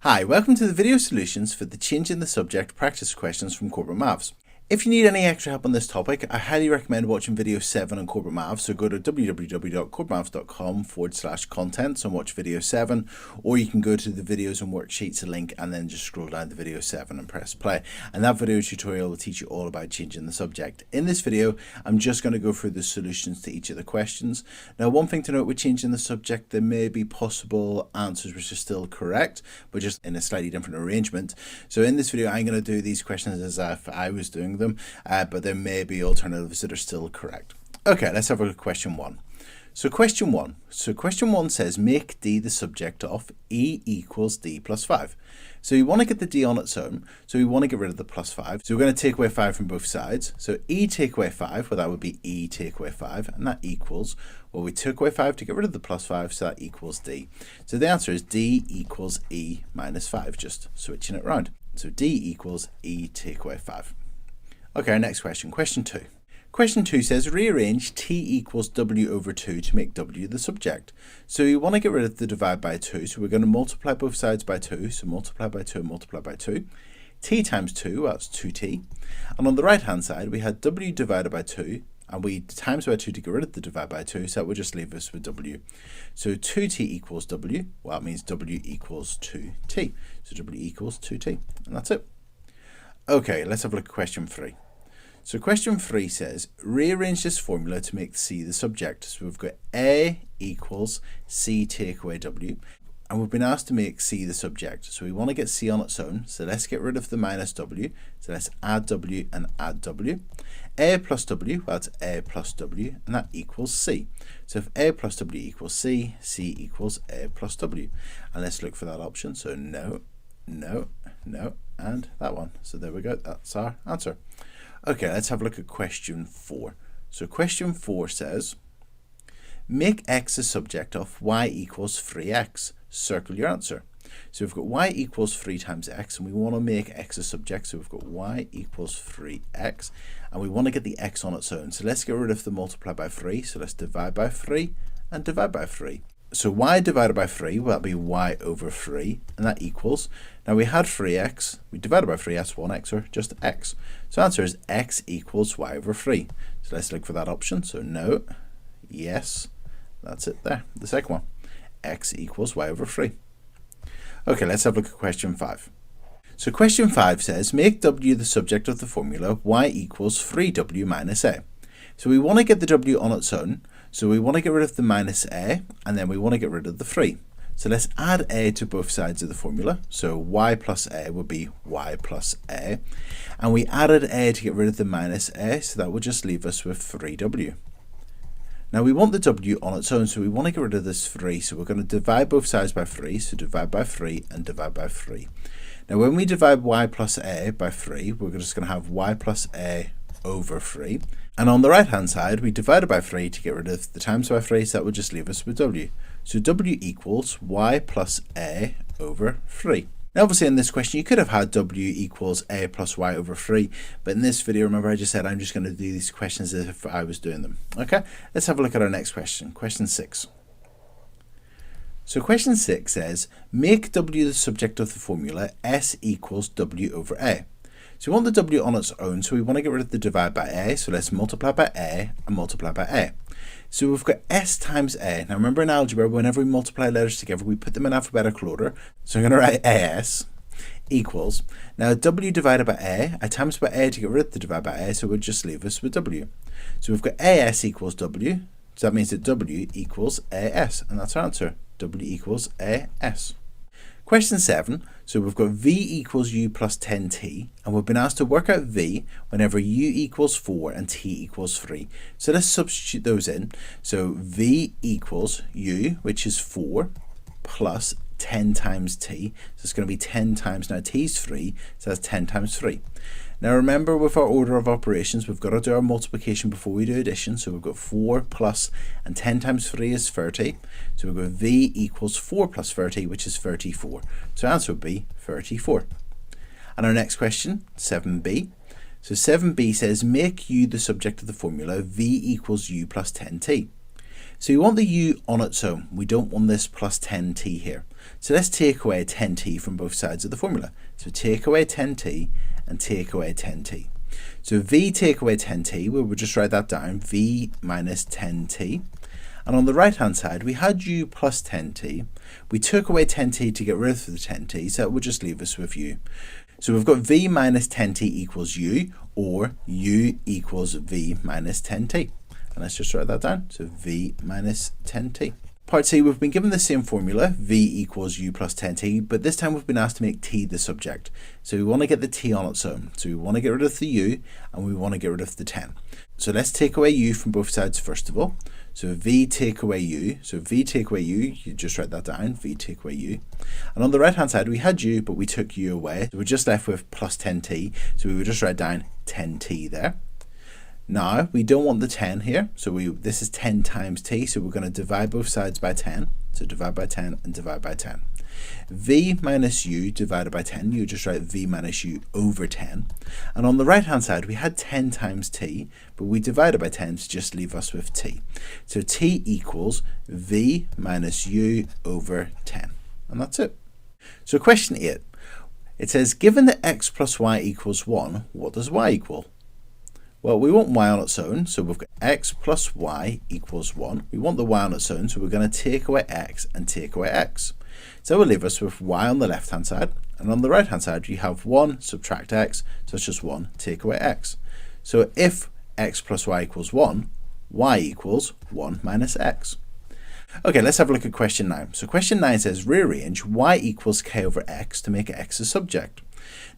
Hi, welcome to the video solutions for the change in the subject practice questions from Corbettmaths. If you need any extra help on this topic, I highly recommend watching video 7 on Corbettmaths, so go to www.corbettmaths.com/contents and watch video 7, or you can go to the videos and worksheets link and then just scroll down to video 7 and press play. And that video tutorial will teach you all about changing the subject. In this video, I'm just going to go through the solutions to each of the questions. Now, one thing to note with changing the subject, there may be possible answers which are still correct, but just in a slightly different arrangement. So in this video, I'm going to do these questions as if I was doing them, but there may be alternatives that are still correct. Okay, let's have a look at question 1. So question 1 says make D the subject of E equals D plus 5. So we want to get the D on its own, so we want to get rid of the plus 5. So we're going to take away 5 from both sides. So E take away 5, well, that would be E take away 5, and that equals, well, we took away 5 to get rid of the plus 5, so that equals D. So the answer is D equals E minus 5, just switching it around. So D equals E take away 5. Okay, our next question, question 2. Question 2 says rearrange T equals W over 2 to make W the subject. So we want to get rid of the divide by 2, so we're going to multiply both sides by 2, so multiply by 2 and multiply by 2. T times 2, well, that's 2t. And on the right hand side we had W divided by 2, and we times by 2 to get rid of the divide by 2, so that would just leave us with W. So 2t equals W, well, that means W equals 2t. So W equals 2t, and that's it. Okay, let's have a look at question 3. So question 3 says, rearrange this formula to make C the subject. So we've got A equals C take away W, and we've been asked to make C the subject. So we want to get C on its own, so let's get rid of the minus W. So let's add W and add W. A plus W, well, that's A plus W, and that equals C. So if A plus W equals C, C equals A plus W. And let's look for that option. So no, no, no, and that one. So there we go, that's our answer. Okay, let's have a look at question 4. So question 4 says, make x the subject of y equals 3x. Circle your answer. So we've got y equals 3 times x, and we want to make x a subject. So we've got y equals 3x, and we want to get the x on its own. So let's get rid of the multiply by 3. So let's divide by 3 and divide by 3. So y divided by 3, well, that'll be y over 3, and that equals, now we had 3x, we divided by 3, that's 1x, or just x. So the answer is x equals y over 3. So let's look for that option. So no, yes, that's it there, the second one. X equals y over 3. Okay, let's have a look at question 5. So question 5 says, make W the subject of the formula y equals 3W minus A. So we want to get the W on its own, so we want to get rid of the minus A, and then we want to get rid of the 3. So let's add A to both sides of the formula. So y plus A would be y plus A. And we added A to get rid of the minus A, so that would just leave us with 3W. Now we want the W on its own, so we want to get rid of this 3. So we're going to divide both sides by 3. So divide by 3 and divide by 3. Now when we divide y plus A by 3, we're just going to have y plus A over 3. And on the right hand side, we divided by 3 to get rid of the times by 3, so that would just leave us with W. So W equals y plus A over 3. Now obviously in this question you could have had W equals A plus y over 3, but in this video, remember I just said I'm just going to do these questions as if I was doing them. Okay, let's have a look at our next question, question 6. So question 6 says, make W the subject of the formula S equals W over A. So we want the W on its own, so we want to get rid of the divide by A, so let's multiply by A and multiply by A. So we've got S times A. Now remember in algebra, whenever we multiply letters together, we put them in alphabetical order. So I'm going to write AS equals, now W divided by A, I times by A to get rid of the divide by A, so it would just leave us with W. So we've got AS equals W, so that means that W equals AS, and that's our answer, W equals AS. Question 7, so we've got V equals U plus 10t, and we've been asked to work out V whenever U equals 4 and T equals 3. So let's substitute those in. So V equals U, which is 4, plus 10 times T. So it's going to be 10 times, now T is 3, so that's 10 times 3. Now remember with our order of operations, we've got to do our multiplication before we do addition. So we've got 4 plus, and 10 times 3 is 30. So we've got V equals 4 plus 30, which is 34. So our answer would be 34. And our next question, 7b. So 7b says, make U the subject of the formula V equals U plus 10t. So we want the u on its own. We don't want this plus 10t here. So let's take away 10t from both sides of the formula. So take away 10t and take away 10t. So v take away 10t, we will just write that down, v minus 10t. And on the right hand side, we had u plus 10t. We took away 10t to get rid of the 10t, so that would just leave us with u. So we've got v minus 10t equals u, or u equals v minus 10t. And let's just write that down. So v minus 10t. Part C, we've been given the same formula, v equals u plus 10t, but this time we've been asked to make t the subject. So we want to get the t on its own. So we want to get rid of the u, and we want to get rid of the 10. So let's take away u from both sides first of all. So v take away u. So v take away u, you just write that down, v take away u. And on the right hand side, we had u, but we took u away. So we're just left with plus 10t. So we would just write down 10t there. Now, we don't want the 10 here, so this is 10 times t, so we're going to divide both sides by 10. So divide by 10 and divide by 10. v minus u divided by 10, you just write v minus u over 10. And on the right hand side, we had 10 times t, but we divided by 10 to just leave us with t. So t equals v minus u over 10. And that's it. So question 8. It says, given that x plus y equals 1, what does y equal? Well, we want y on its own, so we've got x plus y equals 1. We want the y on its own, so we're going to take away x and take away x. So we'll leave us with y on the left-hand side, and on the right-hand side, you have 1, subtract x, so it's just 1, take away x. So if x plus y equals 1, y equals 1 minus x. Okay, let's have a look at question 9. So question 9 says, rearrange y equals k over x to make x a subject.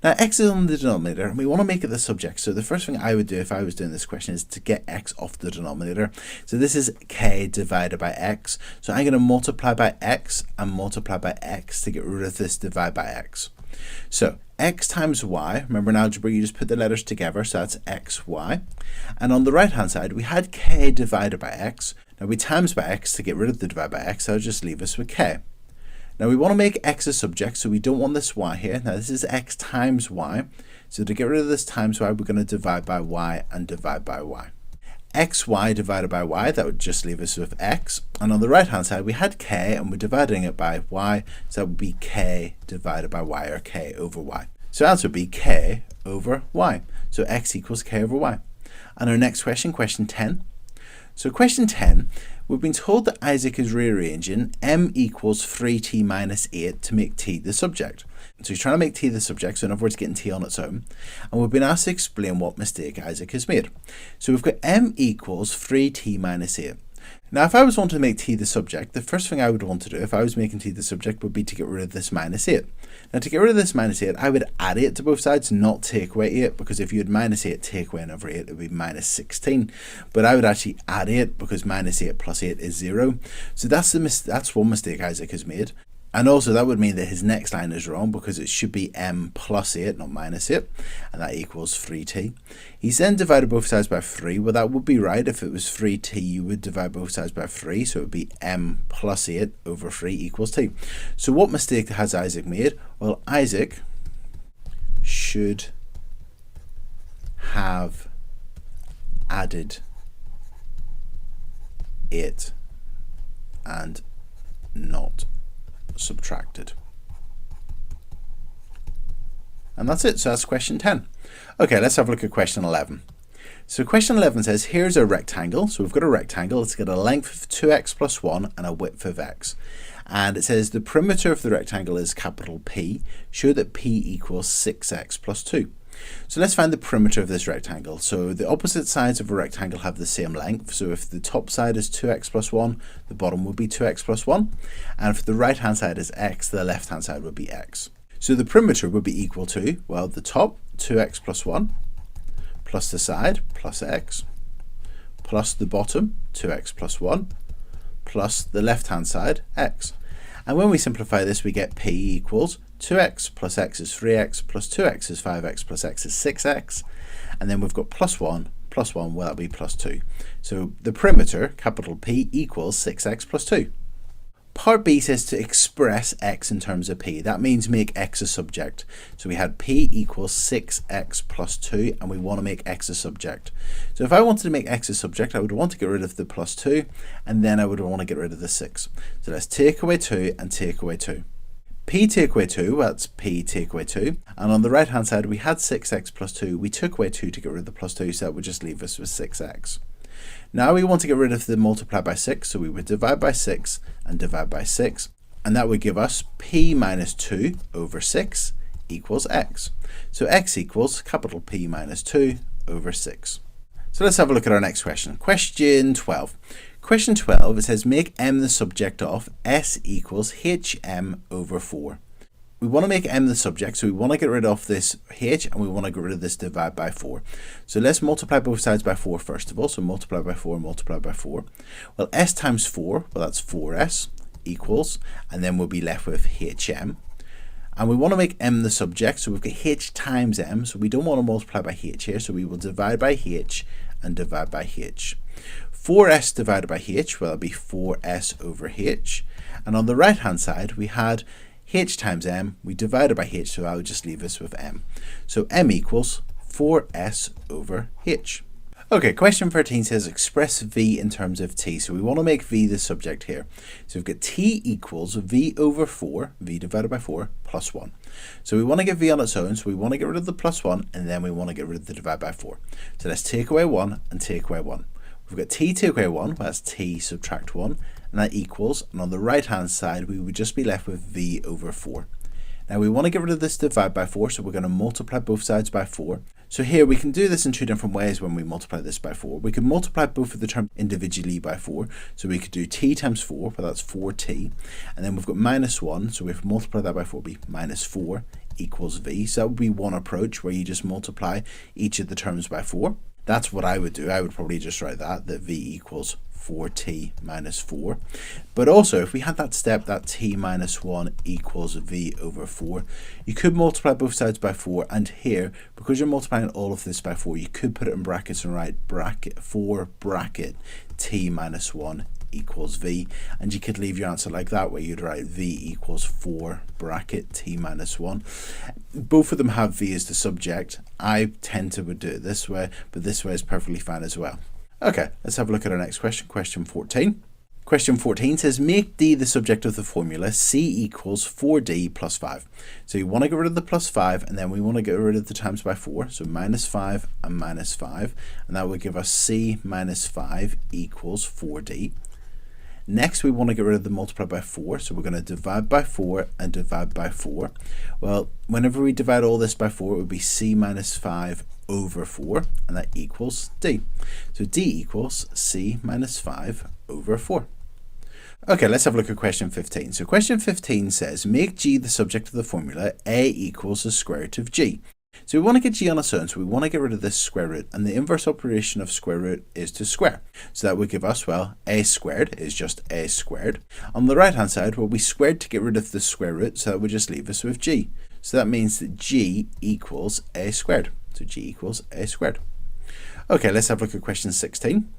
Now, x is on the denominator, and we want to make it the subject. So the first thing I would do if I was doing this question is to get x off the denominator. So this is k divided by x. So I'm going to multiply by x and multiply by x to get rid of this divide by x. So x times y, remember in algebra you just put the letters together, so that's xy. And on the right hand side we had k divided by x. Now we times by x to get rid of the divide by x, so I'll just leave us with k. Now we want to make x a subject, so we don't want this y here. Now this is x times y. So to get rid of this times y, we're going to divide by y and divide by y. xy divided by y, that would just leave us with x. And on the right hand side, we had k and we're dividing it by y. So that would be k divided by y, or k over y. So the answer would be k over y. So x equals k over y. And our next question, question 10. So question 10, we've been told that Isaac is rearranging m equals 3t minus 8 to make t the subject. So he's trying to make t the subject, so in other words getting t on its own. And we've been asked to explain what mistake Isaac has made. So we've got m equals 3t minus 8. Now if I was wanting to make t the subject, the first thing I would want to do if I was making t the subject would be to get rid of this minus 8. Now to get rid of this minus 8, I would add 8 to both sides, not take away 8, because if you had minus 8 take away another 8, it would be minus 16. But I would actually add 8, because minus 8 plus 8 is 0. So that's one mistake Isaac has made. And also that would mean that his next line is wrong, because it should be m plus 8, not minus 8, and that equals 3t. He's then divided both sides by 3. Well, that would be right. If it was 3t, you would divide both sides by 3, so it would be m plus 8 over 3 equals t. So what mistake has Isaac made? Well, Isaac should have added 8 and not subtracted. And that's it. So that's question 10. Okay, let's have a look at question 11. So question 11 says, here's a rectangle. So we've got a rectangle. It's got a length of 2x plus 1 and a width of x. And it says the perimeter of the rectangle is capital P. Show that P equals 6x plus 2. So let's find the perimeter of this rectangle. So the opposite sides of a rectangle have the same length. So if the top side is 2x plus 1, the bottom would be 2x plus 1. And if the right hand side is x, the left hand side would be x. So the perimeter would be equal to, well, the top 2x plus 1 plus the side plus x plus the bottom 2x plus 1 plus the left hand side x. And when we simplify this, we get P equals 2x plus x is 3x plus 2x is 5x plus x is 6x. And then we've got plus 1, well, that'll be plus 2. So the perimeter, capital P, equals 6x plus 2. Part B says to express x in terms of p. That means make x a subject. So we had p equals 6x plus 2, and we want to make x a subject. So if I wanted to make x a subject, I would want to get rid of the plus 2, and then I would want to get rid of the 6. So let's take away 2 and take away 2. P take away 2, well, that's p take away 2. And on the right hand side, we had 6x plus 2. We took away 2 to get rid of the plus 2, so that would just leave us with 6x. Now we want to get rid of the multiply by 6, so we would divide by 6 and divide by 6, and that would give us p minus 2 over 6 equals x. So x equals capital P minus 2 over 6. So let's have a look at our next question. Question 12. Question 12, it says make m the subject of s equals hm over 4. We want to make m the subject, so we want to get rid of this h and we want to get rid of this divide by 4. So let's multiply both sides by 4 first of all. So multiply by 4, multiply by 4. Well, s times 4, well, that's 4s equals, and then we'll be left with hm. And we want to make m the subject, so we've got h times m, so we don't want to multiply by h here, so we will divide by h and divide by h. 4s divided by h, well, that'll be 4s over h. And on the right hand side, we had h times m, we divided by h, so that would just leave us with m. So m equals 4s over h. Okay, question 13 says express v in terms of t. So we want to make v the subject here. So we've got t equals v over 4, v divided by 4, plus 1. So we want to get v on its own, so we want to get rid of the plus 1, and then we want to get rid of the divide by 4. So let's take away 1 and take away 1. We've got t take away 1, well, that's t subtract 1, and that equals, and on the right hand side we would just be left with v over 4. Now we want to get rid of this divide by 4, so we're going to multiply both sides by 4. So here we can do this in two different ways when we multiply this by 4. We can multiply both of the terms individually by 4. So we could do t times 4, well, that's 4t. And then we've got minus 1, so if we multiply that by 4, it'll be minus 4 equals v. So that would be one approach where you just multiply each of the terms by 4. That's what I would do. I would probably just write that v equals 4t minus 4. But also, if we had that step that t minus 1 equals v over 4, you could multiply both sides by 4, and here, because you're multiplying all of this by 4, you could put it in brackets and write bracket 4 bracket t minus 1 equals v, and you could leave your answer like that, where you'd write v equals 4 bracket t minus 1. Both of them have v as the subject. I tend to would do it this way, but this way is perfectly fine as well. Okay, let's have a look at our next question, question 14. Question 14 says make d the subject of the formula c equals 4d plus 5. So you want to get rid of the plus 5, and then we want to get rid of the times by 4, so minus 5 and minus 5, and that would give us c minus 5 equals 4d. Next, we want to get rid of the multiply by 4, so we're going to divide by 4 and divide by 4. Well, whenever we divide all this by 4, it would be c minus 5 over 4, and that equals d. So d equals c minus 5 over 4. Okay, let's have a look at question 15. So question 15 says, make g the subject of the formula a equals the square root of g. So we want to get g on its own, so we want to get rid of this square root, and the inverse operation of square root is to square. So that would give us, well, a squared is just a squared. On the right hand side, well, we squared to get rid of the square root, so that would just leave us with g. So that means that g equals a squared. So g equals a squared. Okay, let's have a look at question 16.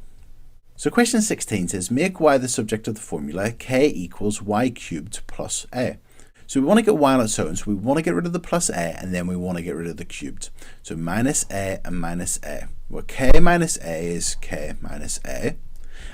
So question 16 says, make y the subject of the formula k equals y cubed plus a. So we want to get y on its own, so we want to get rid of the plus a, and then we want to get rid of the cubed. So minus a and minus a. Well, k minus a is k minus a,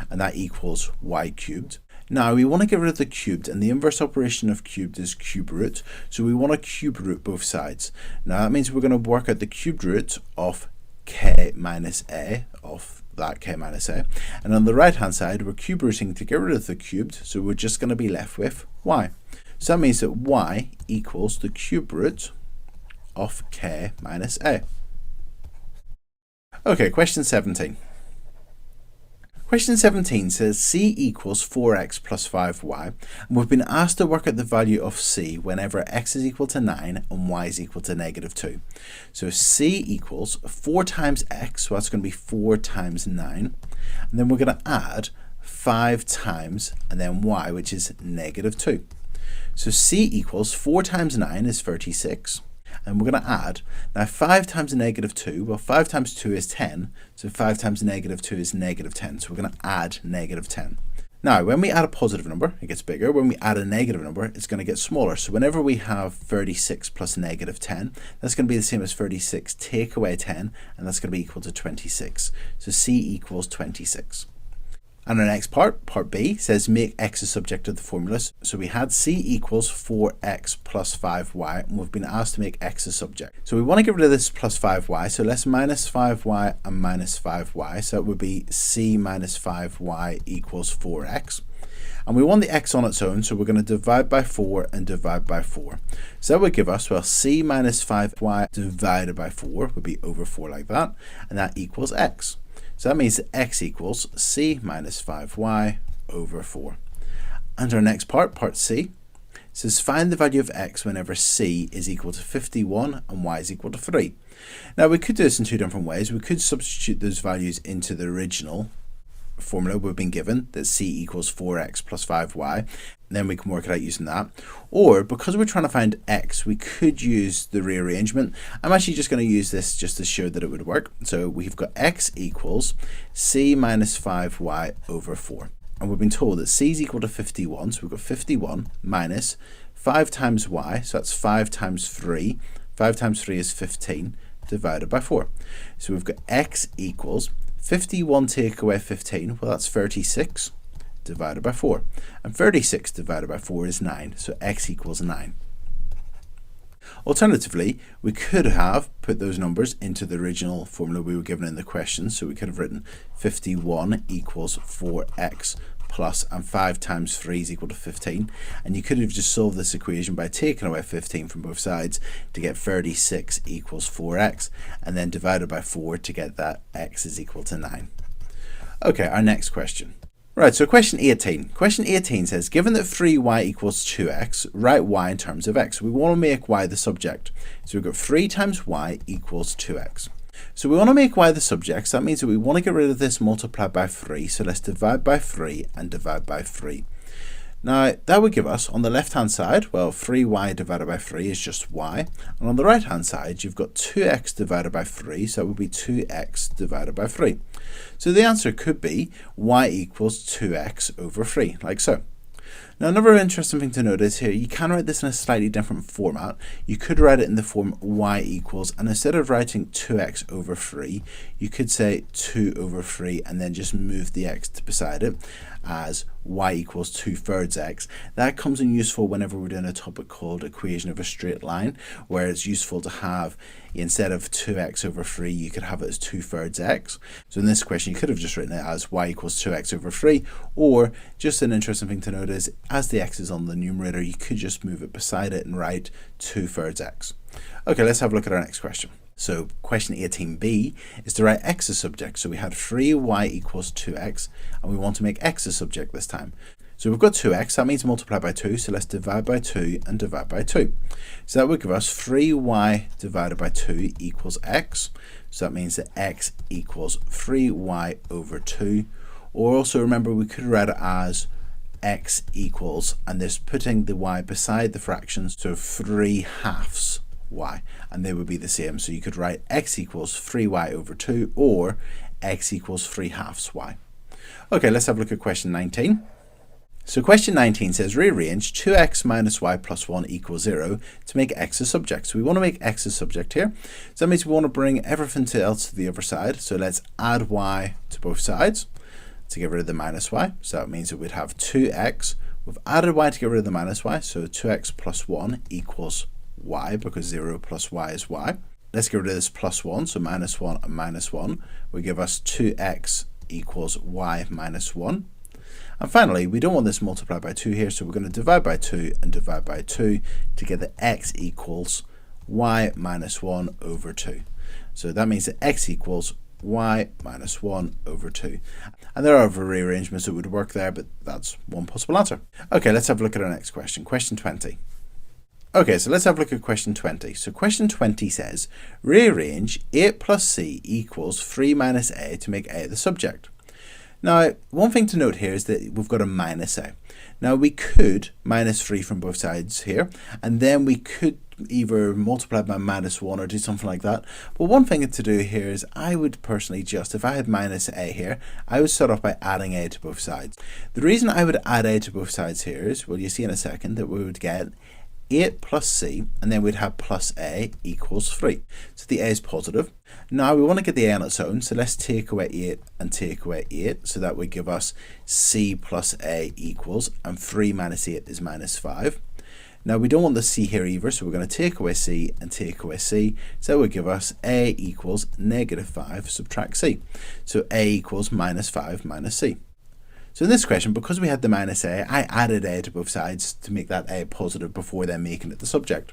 and that equals y cubed. Now we want to get rid of the cubed, and the inverse operation of cubed is cube root, so we want to cube root both sides. Now that means we're going to work out the cube root of k minus a, of that k minus a, and on the right hand side we're cube rooting to get rid of the cubed, so we're just going to be left with y. So that means that y equals the cube root of k minus a. Okay, question 17. Question 17 says c equals 4x plus 5y, and we've been asked to work out the value of c whenever x is equal to 9 and y is equal to negative 2. So c equals 4 times x, so that's going to be 4 times 9, and then we're going to add 5 times, and then y, which is negative 2. So c equals 4 times 9 is 36, and we're going to add, now 5 times negative 2, well 5 times 2 is 10, so 5 times negative 2 is negative 10, so we're going to add negative 10. Now, when we add a positive number, it gets bigger. When we add a negative number, it's going to get smaller. So whenever we have 36 plus negative 10, that's going to be the same as 36 take away 10, and that's going to be equal to 26. So C equals 26. And our next part, part B, says make x a subject of the formula. So we had C equals 4x plus 5y, and we've been asked to make x a subject. So we want to get rid of this plus 5y, so let's minus 5y and minus 5y. So it would be C minus 5y equals 4x. And we want the x on its own, so we're going to divide by 4 and divide by 4. So that would give us, well, C minus 5y divided by 4 would be over 4 like that, and that equals x. So that means that x equals C minus 5y over 4. And our next part, part C, says find the value of x whenever C is equal to 51 and y is equal to 3. Now we could do this in two different ways. We could substitute those values into the original formula we've been given, that C equals 4x plus 5y, and then we can work it out using that. Or because we're trying to find x, we could use the rearrangement. I'm actually just going to use this just to show that it would work. So we've got x equals C minus 5y over 4. And we've been told that C is equal to 51, so we've got 51 minus 5 times y, so that's 5 times 3. 5 times 3 is 15 divided by 4. So we've got x equals 51 take away 15, well that's 36 divided by 4. And 36 divided by 4 is 9, so x equals 9. Alternatively, we could have put those numbers into the original formula we were given in the question. So we could have written 51 equals 4x plus, and 5 times 3 is equal to 15. And you could have just solved this equation by taking away 15 from both sides to get 36 equals 4x, and then divided by 4 to get that x is equal to 9. Okay, our next question. Right, so question 18. Question 18 says, given that 3y equals 2x, write y in terms of x. We want to make y the subject. So we've got 3 times y equals 2x. So we want to make y the subject, so that means that we want to get rid of this multiplied by 3. So let's divide by 3 and divide by 3. Now, that would give us, on the left-hand side, well, 3y divided by 3 is just y. And on the right-hand side, you've got 2x divided by 3, so it would be 2x divided by 3. So the answer could be y equals 2x over 3, like so. Now, another interesting thing to note is here, you can write this in a slightly different format. You could write it in the form y equals, and instead of writing 2x over 3, you could say 2 over 3 and then just move the x beside it as y equals 2/3 x. That comes in useful whenever we're doing a topic called equation of a straight line, where it's useful to have, instead of 2x over 3, you could have it as 2/3 x. So in this question, you could have just written it as y equals 2x over 3, or just an interesting thing to note is, as the x is on the numerator, you could just move it beside it and write 2/3 x. Okay, let's have a look at our next question. So question 18b is to write x as subject. So we had 3y equals 2x, and we want to make x a subject this time. So we've got 2x, that means multiply by 2, so let's divide by 2 and divide by 2. So that would give us 3y divided by 2 equals x. So that means that x equals 3y over 2. Or also remember, we could write it as x equals, and this putting the y beside the fractions, so 3/2 y, and they would be the same. So you could write x equals 3y over 2 or x equals 3/2 y. Okay, let's have a look at question 19. So question 19 says rearrange 2x minus y plus 1 equals 0 to make x a subject. So we want to make x a subject here. So that means we want to bring everything else to the other side. So let's add y to both sides to get rid of the minus y. So that means that we'd have 2x. We've added y to get rid of the minus y. So 2x plus 1 equals y, because 0 plus y is y. Let's get rid of this plus 1, so minus 1 and minus 1 will give us 2x equals y minus 1. And finally, we don't want this multiplied by 2 here, so we're going to divide by 2 and divide by 2 to get that x equals y minus 1 over 2. So that means that x equals y minus 1 over 2. And there are other rearrangements that would work there, but that's one possible answer. Okay, let's have a look at our next question, question 20. Okay, so let's have a look at question 20. So question 20 says, rearrange 8 plus c equals 3 minus a to make a the subject. Now, one thing to note here is that we've got a minus a. Now, we could minus 3 from both sides here, and then we could either multiply by minus 1 or do something like that. But one thing to do here is I would personally just, if I had minus a here, I would start off by adding a to both sides. The reason I would add a to both sides here is, well, you see in a second that we would get 8 plus c, and then we'd have plus a equals 3. So the a is positive. Now we want to get the a on its own, so let's take away 8 and take away 8, so that would give us c plus a equals, and 3 minus 8 is minus 5. Now we don't want the c here either, so we're going to take away c and take away c, so that would give us a equals negative 5 subtract c. So a equals minus 5 minus c. So in this question, because we had the minus a, I added a to both sides to make that a positive before then making it the subject.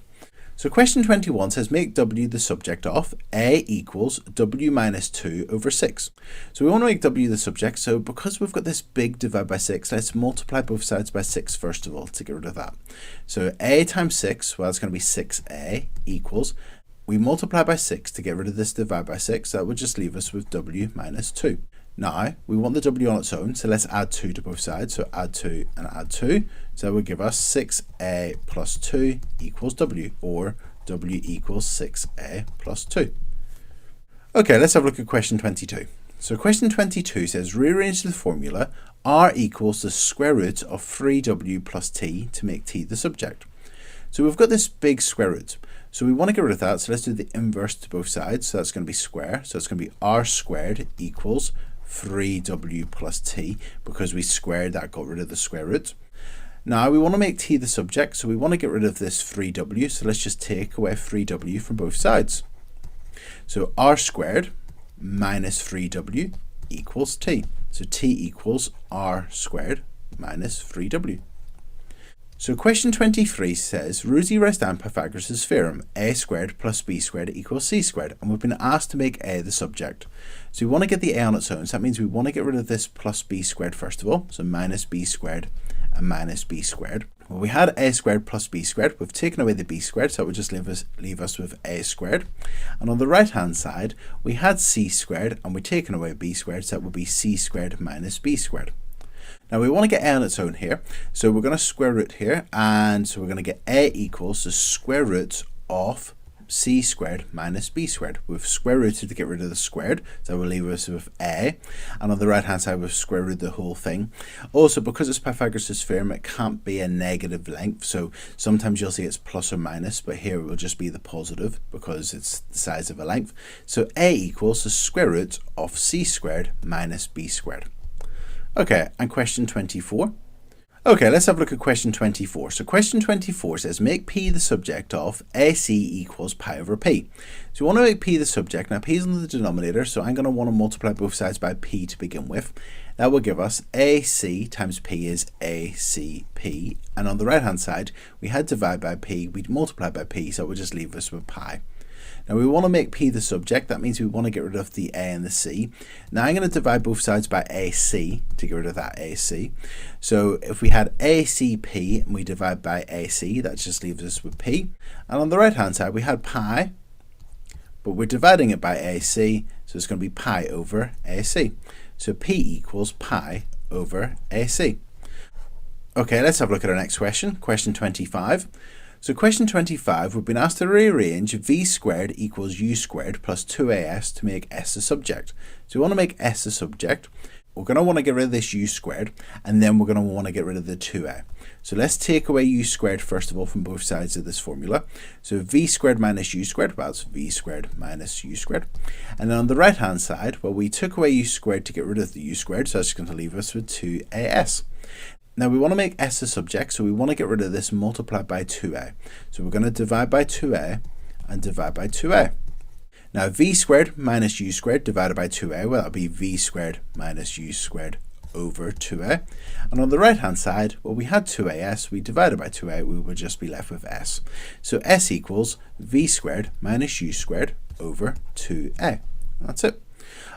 So question 21 says make w the subject of a equals w minus 2 over 6. So we want to make w the subject, so because we've got this big divide by 6, let's multiply both sides by 6 first of all to get rid of that. So a times 6, well, it's going to be 6a equals, we multiply by 6 to get rid of this divide by 6, that would just leave us with w minus 2. Now, we want the w on its own, so let's add 2 to both sides. So add 2 and add 2. So that would give us 6a plus 2 equals w, or w equals 6a plus 2. Okay, let's have a look at question 22. So question 22 says, rearrange the formula r equals the square root of 3w plus t to make t the subject. So we've got this big square root. So we want to get rid of that, so let's do the inverse to both sides. So that's going to be square. So it's going to be r squared equals 3w plus t, because we squared that, got rid of the square root. Now we want to make t the subject, so we want to get rid of this 3w, so let's just take away 3w from both sides. So r squared minus 3w equals t. So t equals r squared minus 3w. So question 23 says, Rosie writes down Pythagoras' theorem, a squared plus b squared equals c squared, and we've been asked to make a the subject. So we want to get the a on its own, so that means we want to get rid of this plus b squared first of all, so minus b squared and minus b squared. Well, we had a squared plus b squared, we've taken away the b squared, so it would just leave us with a squared. And on the right hand side, we had c squared, and we've taken away b squared, so that would be c squared minus b squared. Now we want to get a on its own here, so we're going to square root here, and so we're going to get a equals the square root of c squared minus b squared. We've square rooted to get rid of the squared, so we'll leave us with a, and on the right hand side we've square rooted the whole thing. Also, because it's Pythagoras' theorem, it can't be a negative length, so sometimes you'll see it's plus or minus, but here it will just be the positive because it's the size of a length. So a equals the square root of c squared minus b squared. Okay, and question 24. Okay, let's have a look at question 24. So question 24 says, make p the subject of ac equals pi over p. So we want to make p the subject. Now p is in the denominator, so I'm going to want to multiply both sides by p to begin with. That will give us ac times p is acp. And on the right hand side, we had divide by p, we'd multiply by p, so it would just leave us with pi. Now we want to make p the subject, that means we want to get rid of the a and the c. Now I'm going to divide both sides by ac to get rid of that ac. So if we had acp and we divide by ac, that just leaves us with p. And on the right hand side we had pi, but we're dividing it by ac, so it's going to be pi over ac. So p equals pi over ac. Okay, let's have a look at our next question, question 25. So question 25, we've been asked to rearrange v squared equals u squared plus 2as to make s the subject. So we want to make s the subject. We're going to want to get rid of this u squared, and then we're going to want to get rid of the 2a. So let's take away u squared first of all from both sides of this formula. So v squared minus u squared, well, it's v squared minus u squared. And then on the right hand side, well, we took away u squared to get rid of the u squared, so that's going to leave us with 2as. Now we want to make s a subject, so we want to get rid of this multiplied by 2a. So we're going to divide by 2a and divide by 2a. Now v squared minus u squared divided by 2a, well, that'll be v squared minus u squared over 2a. And on the right hand side, well, we had 2as, we divided by 2a, we would just be left with s. So s equals v squared minus u squared over 2a. That's it.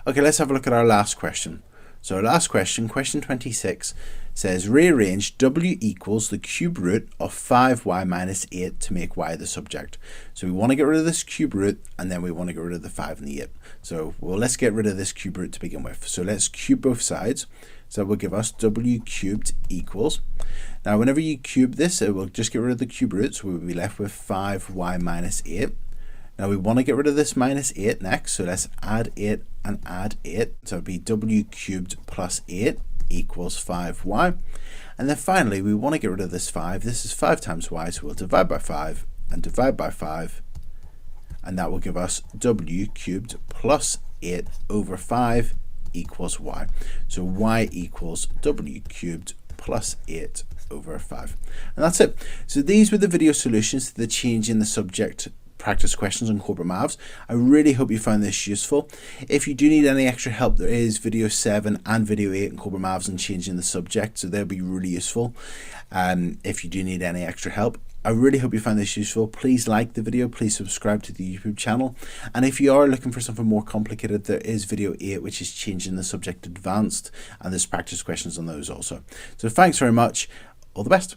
Okay, let's have a look at our last question. So our last question, question 26, says rearrange w equals the cube root of 5y minus 8 to make y the subject. So we want to get rid of this cube root, and then we want to get rid of the 5 and the 8. So well, let's get rid of this cube root to begin with. So let's cube both sides. So that will give us w cubed equals. Now whenever you cube this, it will just get rid of the cube root, so we'll be left with 5y minus 8. Now we want to get rid of this minus 8 next, so let's add 8 and add 8. So it'll be w cubed plus 8 equals 5y. And then finally we want to get rid of this 5. This is 5 times y, so we'll divide by 5 and divide by 5. And that will give us w cubed plus 8 over 5 equals y. So y equals w cubed plus 8 over 5. And that's it. So these were the video solutions to the change in the subject practice questions on Corbettmaths. I really hope you found this useful. If you do need any extra help, there is video 7 and video 8 in Corbettmaths and changing the subject, so they'll be really useful. If you do need any extra help, I really hope you found this useful. Please like the video, please subscribe to the YouTube channel, and if you are looking for something more complicated, there is video 8, which is changing the subject advanced, and there's practice questions on those also. So thanks very much, all the best.